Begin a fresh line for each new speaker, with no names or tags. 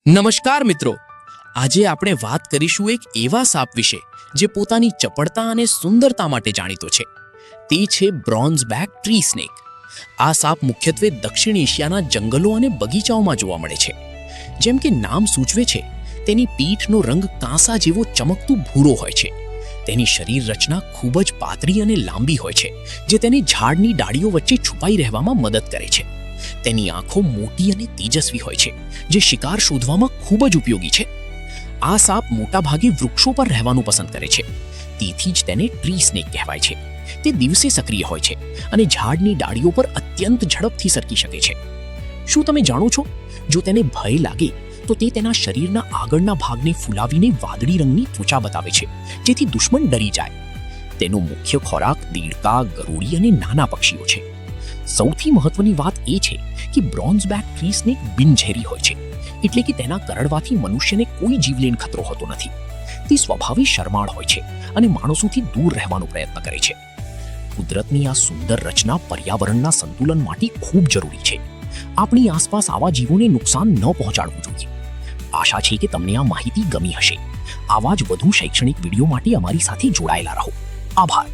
નમસ્કાર મિત્રો, આજે આપણે વાત કરીશું એક એવા સાપ વિશે જે પોતાની ચપળતા અને સુંદરતા માટે જાણીતો છે. તે છે બ્રોન્ઝબેક ટ્રી સ્નેક. આ સાપ મુખ્યત્વે દક્ષિણ એશિયાના જંગલો અને બગીચાઓમાં જોવા મળે છે. જેમ કે નામ સૂચવે છે, તેની પીઠનો રંગ કાંસા જેવો ચમકતું ભૂરો હોય છે. તેની શરીર રચના ખૂબ જ પાતળી અને લાંબી હોય છે, જે તેને ઝાડની ડાળીઓ વચ્ચે છુપાઈ રહેવામાં મદદ કરે છે. તેની આંખો મોટી અને તેજસ્વી હોય છે, જે શિકાર શોધવામાં ખૂબ જ ઉપયોગી છે. આ સાપ મોટાભાગે વૃક્ષો પર રહેવાનું પસંદ કરે છે, તેથી જ તેને ટ્રી સ્નેક કહેવાય છે. તે દિવસે સક્રિય હોય છે અને ઝાડની ડાળીઓ પર અત્યંત ઝડપથી સરકી શકે છે. શું તમે જાણો છો, જો તેને ભય લાગે તો તે તેના શરીરના આગળના ભાગને ફૂલાવીને વાદળી રંગની ત્વચા બતાવે છે, જેથી દુશ્મન ડરી જાય. તેનો મુખ્ય ખોરાક દેડકા, ગરુડી અને નાના પક્ષીઓ છે. સૌથી મહત્વની વાત એ છે કે બ્રોન્ઝબેક ટ્રી સ્નેક બિનઝેરી હોય છે, એટલે કે તેના કરડવાથી મનુષ્યને કોઈ જીવલેણ ખતરો હોતો નથી. તે સ્વભાવે શરમાળ હોય છે અને માણસોથી દૂર રહેવાનો પ્રયત્ન કરે છે. કુદરતની આ સુંદર રચના પર્યાવરણના સંતુલન માટે ખૂબ જરૂરી છે. આપણી આસપાસ આવા જીવોને નુકસાન ન પહોંચાડવું જોઈએ. આશા છે કે તમને આ માહિતી ગમી હશે. આવા જ વધુ શૈક્ષણિક વિડીયો માટે અમારી સાથે જોડાયેલા રહો. આભાર.